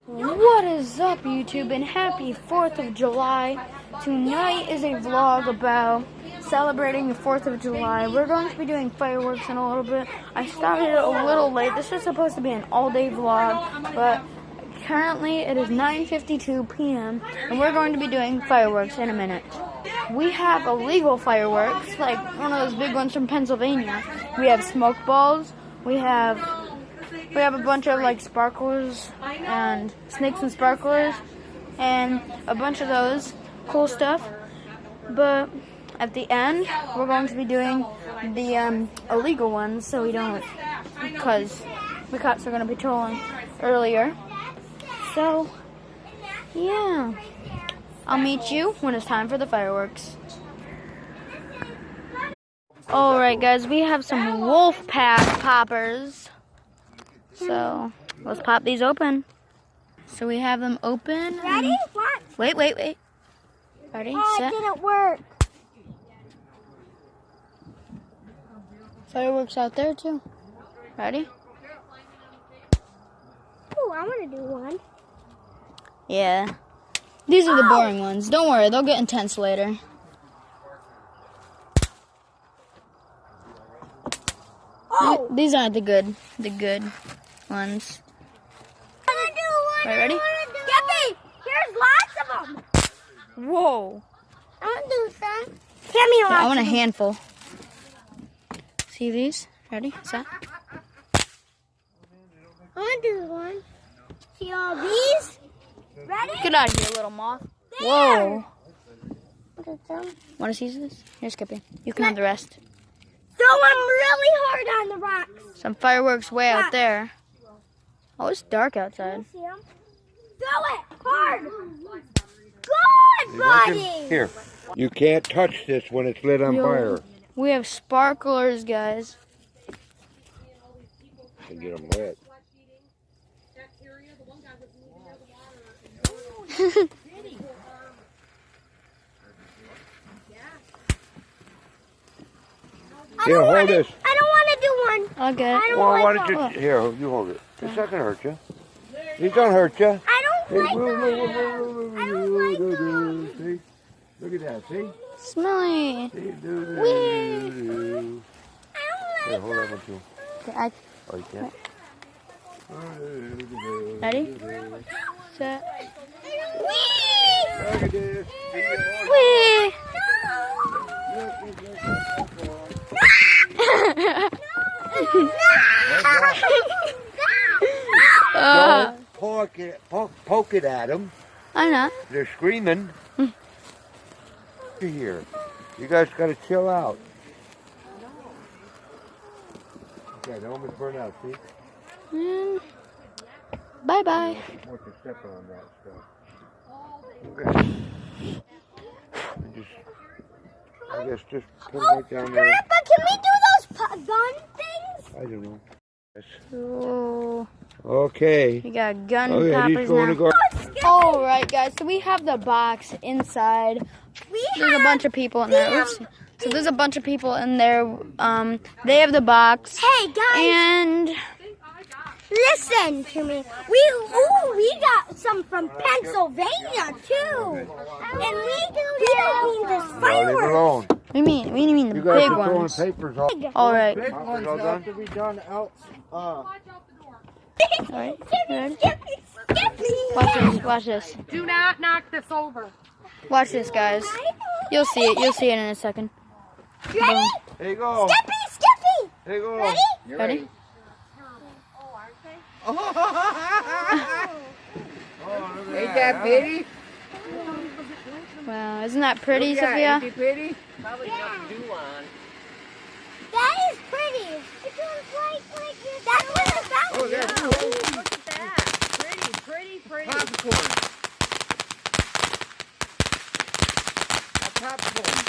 What is up, YouTube, and happy 4th of July. Tonight is a vlog about celebrating the 4th of July. We're going to be doing fireworks in a little bit. I started a little late. This was supposed to be an all-day vlog, but currently it is 9:52 p.m. and we're going to be doing fireworks in a minute. We have illegal fireworks, like one of those big ones from Pennsylvania. We have smoke balls. We have a bunch of like sparklers and snakes and sparklers and a bunch of those cool stuff. But at the end, we're going to be doing the illegal ones, so we don't, because the cops are going to be patrolling earlier. So, yeah, I'll meet you when it's time for the fireworks. Alright guys, we have some wolf pack poppers. So, let's pop these open. So we have them open. Ready? What? Wait. Ready, set. It didn't work. Fireworks out there too. Ready? Oh, I want to do one. Yeah. These are the boring ones. Don't worry, they'll get intense later. Oh! These aren't the good ones. I want to do one. Right, ready? Skippy, here's lots of them. Whoa. I want to do some. Give me lots. Yeah, I want a handful. See these? Ready? Set. I want to do one. See all these? Ready? Get out of here, little moth. There. Whoa. Look at them. Want to see this? Here, Skippy. You can have the rest. Throw them really hard on the rocks. Some fireworks way out there. Oh, it's dark outside. See them? Throw it hard. Good, buddy. Here. You can't touch this when it's lit on fire. We have sparklers, guys. And get them lit. Here, hold this. I don't want to do one. Okay. I don't Well, why like don't you... Here, you hold it. It's not going to hurt you. These don't hurt you. I don't like them. I don't like them. See? Look at that, see? Smelly. See? I Here, don't hold like that them. one too. I, Oh, you can't? ready? Set. Look at this. Whee! Don't poke it at them. I'm not. They're screaming. Here. You guys got to chill out. Okay, the almost burn out, see? Bye-bye. Want to step on that stuff. Okay. I guess just put it right down there. Grandpa, can we do those gun things? I don't know. Yes. Oh, Okay. we got gun Okay, poppers he's going to now. go. Alright, guys, so we have the box inside. There's a bunch of people in there. Oops. So there's a bunch of people in there. They have the box. Hey, guys. And Listen to me. We got some from Pennsylvania too, and we don't mean just Leave it fireworks. alone. we mean the You guys big are throwing ones. papers off. Alright. Big ones all have done? to be done out. Alright. Skippy. Watch this. Do not knock this over. Watch this, guys. You'll see it. You'll see it in a second. Ready? There you go. Skippy. There you go. Ready? You're Ready? Ain't that pretty? Wow, isn't that pretty, Yeah, Sophia? ain't it pretty? Probably got to do on. That is pretty. It goes like this. That's what it's about. Oh, that's cool. Look at that. Pretty. Popcorn. A popcorn.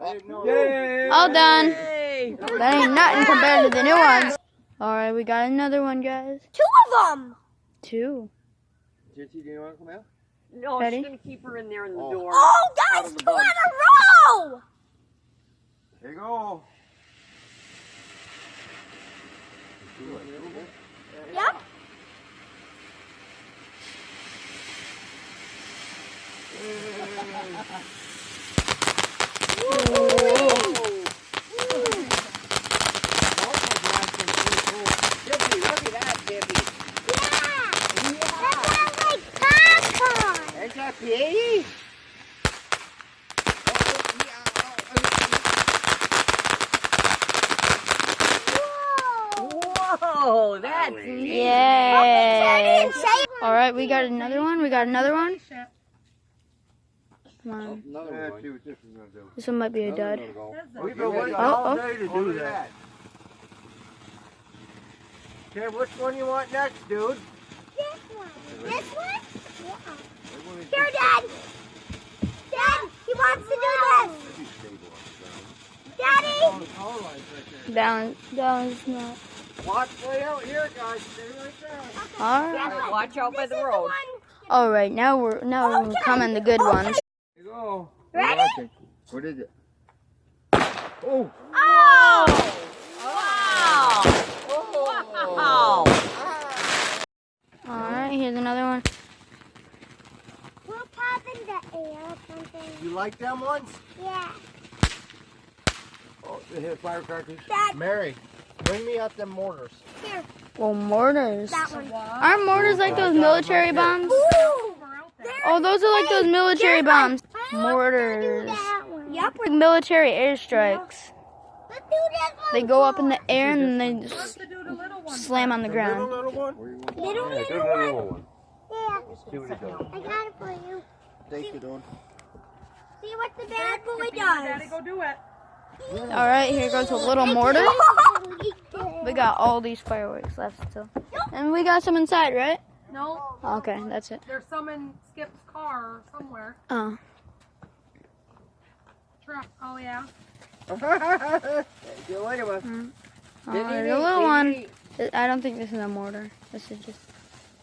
I didn't know. Yay! All done. Hey! That ain't nothing compared to the new ones. Alright, we got another one, guys. 2 of them. 2. Jitty, do you want to come out? No, Ready? she's going to keep her in there in the door. Oh, guys, 2 in a row. There you go. Yep. Tiffany, look at that, Tiffany. That sounds like popcorn. Ain't that pretty? Whoa, that's neat. Yay! All right, we got another one. We got another one. Come on. Let's see what this is gonna do. This one might be a dud. We've been waiting Oh, all oh. day to do that. Okay, which one you want next, dude? This one. This one? Yeah. Here, Dad. Dad, he wants to do this. Daddy. That one's not. Watch way out here, guys. Stay right there. All right. Alright, watch out by the road. All right. Now we're coming the good ones. Here you go. Ready? What is it? Oh! Oh! Wow! All right. Here's another one. We'll pop in the air or something. You like them ones? Yeah. Oh, they hit firecrackers. Dad, Mary, bring me out them mortars. here. Well, mortars. That one. Aren't mortars like those military bombs? Ooh! Oh, those are like those military bombs. Mortars. Yep. Like military airstrikes. Let's do this one. They go up in the air and they just slam on the ground. Little one? Little Yeah, do the one. little one. Yeah. See what he does. I got it for you. Take it on. See what the bad boy does. All right, here goes a little mortar. We got all these fireworks left still. And we got some inside, right? No, Okay, that's it. there's some in Skip's car somewhere. Oh. Truck. Oh yeah. See you later, bud. Oh, there's a little one. I don't think this is a mortar. This is just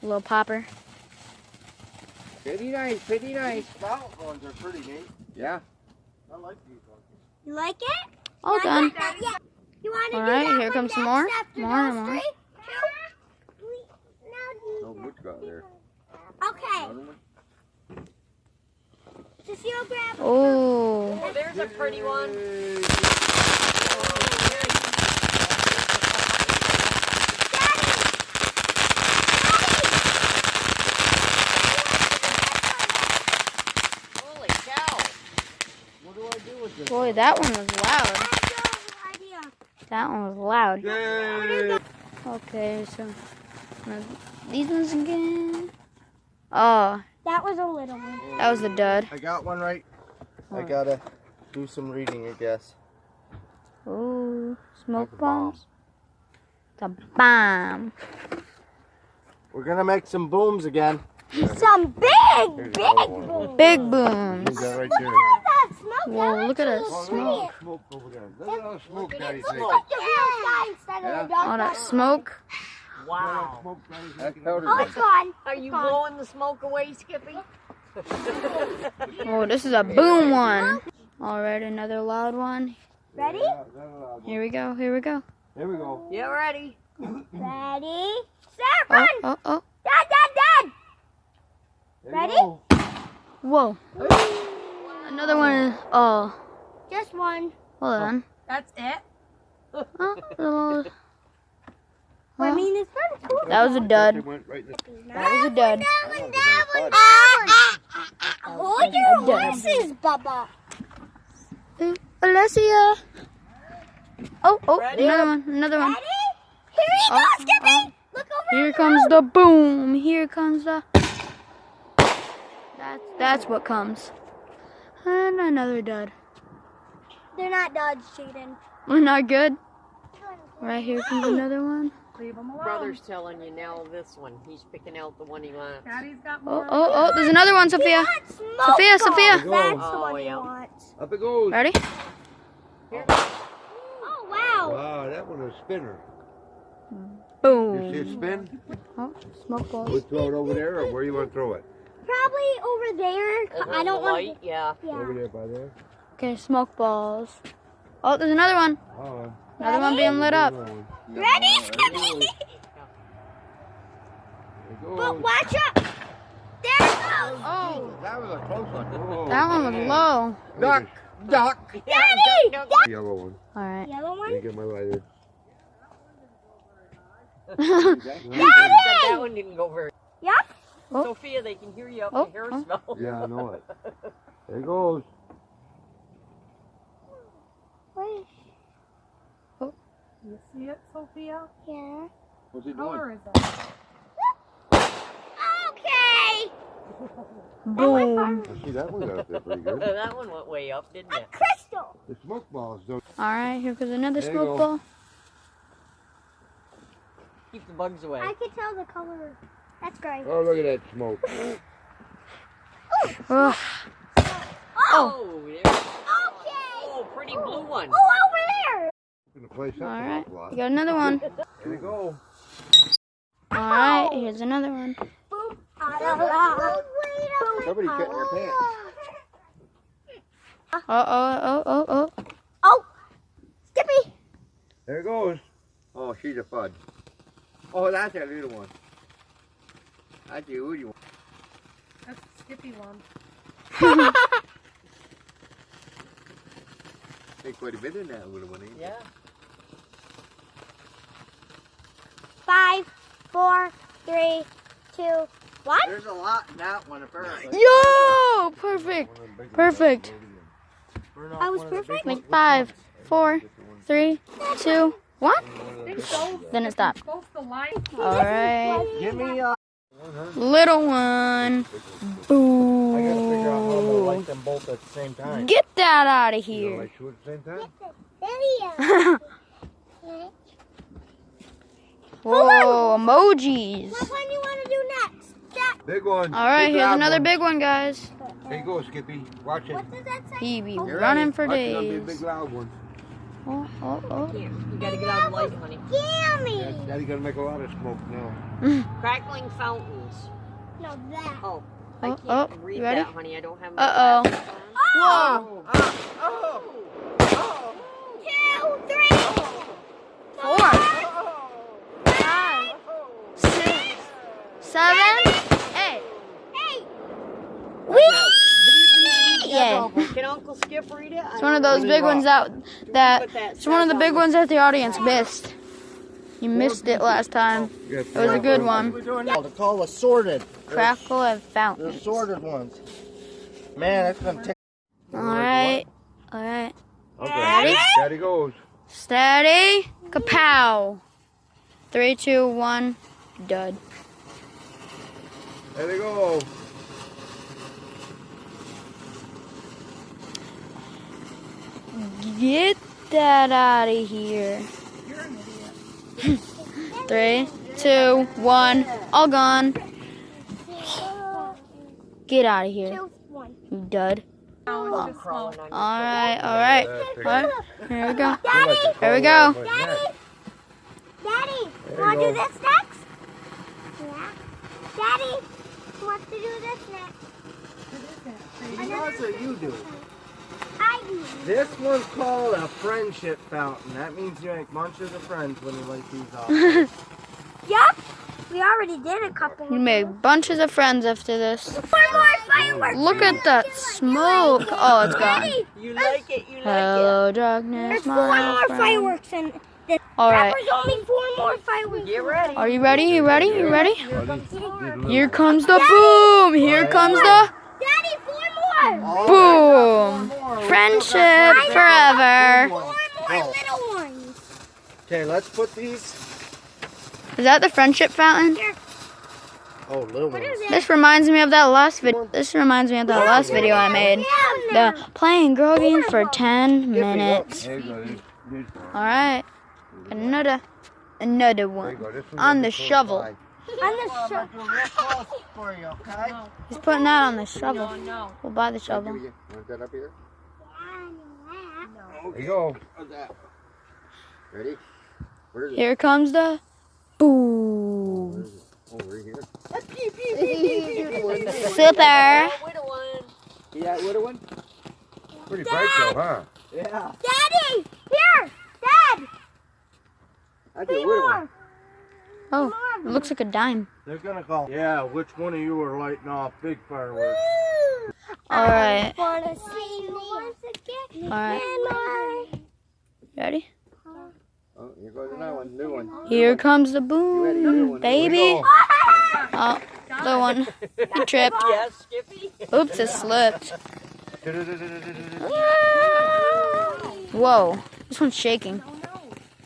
a little popper. Pretty nice, pretty nice. Spout ones are pretty neat. Yeah. I like these ones. You like it? All done. Yeah. You want to All do right, that here one comes some next more. after More, those more. three? Two? Oh, what you got there? Okay. Cecile, grab it. Oh. Oh, there's a pretty one. Holy cow. What do I do with this? Boy, that one was loud. That's your idea. That one was loud. Yay! Okay, so these ones again. Oh, That was a little one. that was a dud. I got one right. I gotta do some reading, I guess. Ooh, smoke bombs. It's a bomb. We're gonna make some booms again. Some big boom. Big booms. He's got right there. That smoke. Whoa, look at us. That's Smoke. Smoke over there. Look at all the smoke Daddy's making. like the real guy instead of the dog. All that smoke. Wow. Smoke Daddy's That's making. powder. Oh, it's gone. Are you blowing the smoke away, Skippy? Oh, this is a boom one. All right, another loud one. Ready? Here we go. Here we go. There we go. Yeah, ready. Ready? Set, Oh, run. oh, oh. Dad. There Ready? you go. Whoa. Another one is. Oh, Just one. hold on. That's it. Oh, little- I mean, it's pretty cool. that was a dud. It went right in the- That was a dud. Hold your horses, Bubba. Ooh, Alessia. Oh, oh, Ready? another one. Another one. Ready? Here you go, Skippy. Look over Here comes the boom. Here comes the. That's what comes. And another dud. They're not duds, Jaden. We're not good. Right here comes another one. Leave them alone. Brother's telling you now this one. He's picking out the one he wants. Daddy's got Oh, more. oh, oh, there's another one, Sophia. Sophia, Sophia. That's the Oh, one yeah. you want. Up it goes. Ready? Oh, wow. Wow, that one is a spinner. You see Boom. it spin? Oh, smoke balls. We throw it over there, or where you want to throw it? Probably over there. Over I the don't want light, yeah. Over Yeah. there by there. Okay, smoke balls. Oh, there's another one. Oh, Another one being lit up. Ready, Skippy? But watch out. There it goes. Oh, That was a close one. that one was low. Duck. Duck. Daddy! Yellow one. All right. Yellow Let me one? get my lighter. That one didn't go very. Yep. Oh. Sophia, they can hear you up Oh, the hair oh. smell. Yeah, I know it. There it goes. Wait. You see it, Sophia? Yeah. What's he What color doing? is it? Okay. Boom. I see that one got up there pretty good. That one went way up, didn't A it? crystal. The smoke balls don't. All right, here goes another There you smoke go. ball. Keep the bugs away. I can tell the color. That's great. Oh, look at that smoke. Ugh. Oh, there. Okay. Oh, pretty blue one. Oh, over there. Gonna play something All right, off a lot. we got another one. Here we go. All right, here's another one. Boom. Somebody cut your pants. Oh. Oh. Skippy. There it goes. Oh, she's a fud. Oh, that's that little one. That's the Udi one. That's the Skippy one. Take quite a bit in that little one, ain't Yeah. 5, 4, 3, 2, 1. There's a lot in that one, apparently. Yo, perfect. Perfect. I was perfect. Like 5, 4, 3, 2, 1. Then it stopped. Supposed to light. All right, Give me little one. I gotta figure out how to Boo. light them both at the same time. Get that out of You know, here. like two at the same time? Whoa, emojis. What one you want to do next? That, Big one. All right, Big here's loud another one. big one, guys. There you go, Skippy. Watch it. what does that say? He be You're running ready. for Watch it, it'll be a days. big loud one. Oh. Here, you gotta get out of the light, honey. Gimme. Daddy gonna make a lot of smoke now. Crackling fountains. No, that. Oh, I Oh, can't oh, read you ready? that, honey. I don't have my Uh-oh. glasses on. Whoa. 2, 3, 4, 5, 6, 7, 8. 8. Whee! Yeah. Can Uncle Skip read it? It's one of those big ones that it's one of the big ones that the audience missed. You missed it last time. It was a good one. We're doing now. They're called assorted. Crackle and They're fountain. assorted ones. Man, that's gonna take. All right. Okay. Ready? Daddy goes. Steady. Kapow. 3, 2, 1. Dud. There they go. Get that out of here. You're an idiot. 3, 2, 1. All gone. Get out of here, 2, 1. you dud. Now it's just smoke. All right. Here we go. Daddy, Here we go. Daddy, There want you to do go. this next? Yeah. Daddy, wants to do this next? That's what you do. I do. This one's called a friendship fountain. That means you make bunches of friends when you light these off. Yup. We already did a couple. You make bunches of friends after this. 4 more fireworks. Look at that smoke. Oh, it's gone. Daddy, You like it, you like Hello, darkness, there's 4 my more friend. fireworks in this. All right. There's only 4 more fireworks. it. Get ready. Are you ready? You ready? You ready? Here Here comes the boom. Here comes the Daddy, 4 more. boom. Friendship forever. 4 more little ones. Okay, let's put these. Is that the friendship fountain? Oh, little ones. This reminds me of that last video. This reminds me of that last video I made. The playing girl game for 10 minutes. you go. All right. Another There you one go. This one's on the close shovel. by. On the show. Real close for you, okay? He's putting that on the shovel. No. We'll buy the Give shovel. me- Want that up here? No. There you go. How's that? Ready? Where is it? Here comes the boom. Where is it? Oh, right here. Super. Little one. See that little one? Pretty bright though, huh? Yeah. Daddy, here. Dad, That's a little one. Oh, it looks like a dime. They're gonna call. Yeah, which one of you are lighting off big fireworks? All right. Wanna see me once again? All right. Ready? Oh, here goes another one. New one. Here comes the You ready? New boom, one. baby. Oh, the one. He tripped. Yes, Skippy. Oops, it slipped. Whoa, this one's shaking.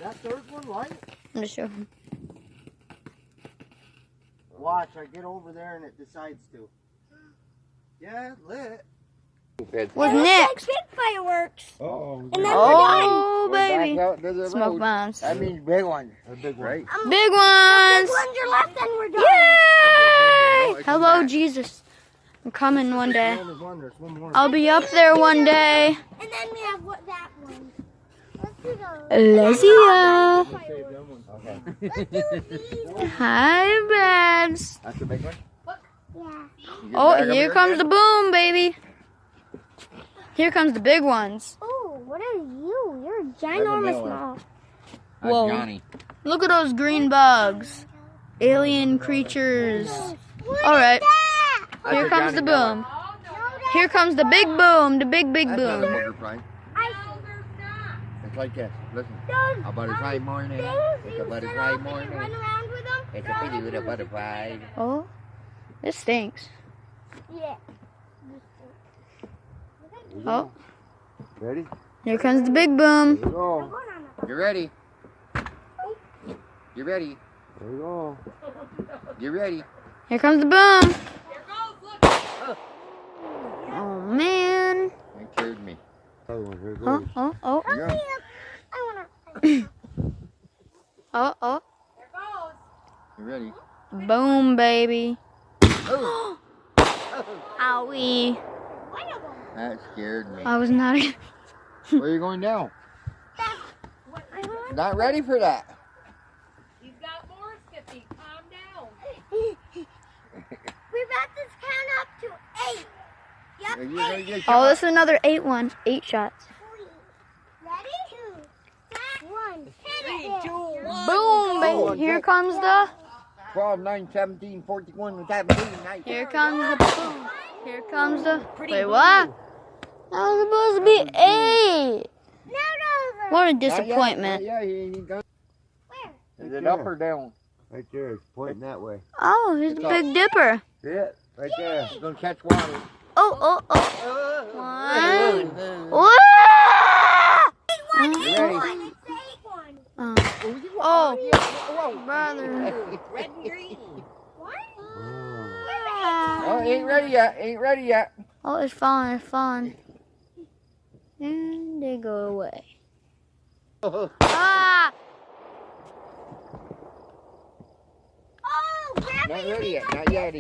That third one light? I'm just showing. Watch, I get over there and it decides to. Yeah, it lit. What's It looks next? like big fireworks. Oh, And then Oh, we're back baby. out to the Smoke road. bombs. That means big ones. A big one. Right? Big Big ones. ones are left and we're done. Yay! Hello, Jesus. I'm coming one day. There's one more. I'll be up there one day. And then we have that one. Let's do those. Let's see ya. Save them ones. Okay. Let's do these. Hi, Babs. That's the big one? Yeah. You get Oh, back up here comes the boom, baby. Here comes the big ones. Oh, what are you? You're ginormous Miller. small. That's Whoa. Johnny. Look at those green bugs. Alien creatures. All right. That's Here a comes the Johnny Miller. boom. Here comes the big boom. The big That's not a boom. butterfly. It's like this. Listen. A butterfly morning. It's a butterfly morning. Run around with them. It's a pretty little butterfly. Oh, this stinks. Yeah. Oh, Ready? here comes the big Here boom. you go. You ready? You ready? Here you go. You ready? Here comes the boom. Oh man. That scared me. Other one. Here it Oh, goes. oh, oh, Here you go. I wanna. oh, oh. You ready? Boom, baby. Oh. Owie. That scared me. I was not. Where are you going now? Not ready for that. You've got more, Skippy. Calm down. We're about to count up to 8. Yep, Are you gonna 8. get Oh, shot? this is another 8-1. 8 shots. Ready? 2, 1. 3, 2, 1. Boom, baby. Here comes the. 12, 9, 17, 41, with that blue night. Here comes the boom. Here comes the. Wait, what? That was supposed to be 8. Now over. What a Not yet, disappointment. not yet, he ain't done. Where? Is it up or down? Right there. It's pointing that way. Oh, here's the Big Dipper. See it? Right there. It's gonna catch water. Oh, oh, oh. One. You ready? It's 8-1. Oh, brother. Red and green. What? Oh, ain't ready yet. Ain't ready yet. Oh, it's falling, it's falling. And they go away. Ah! Oh, grab Not it. ready yet. Not yet.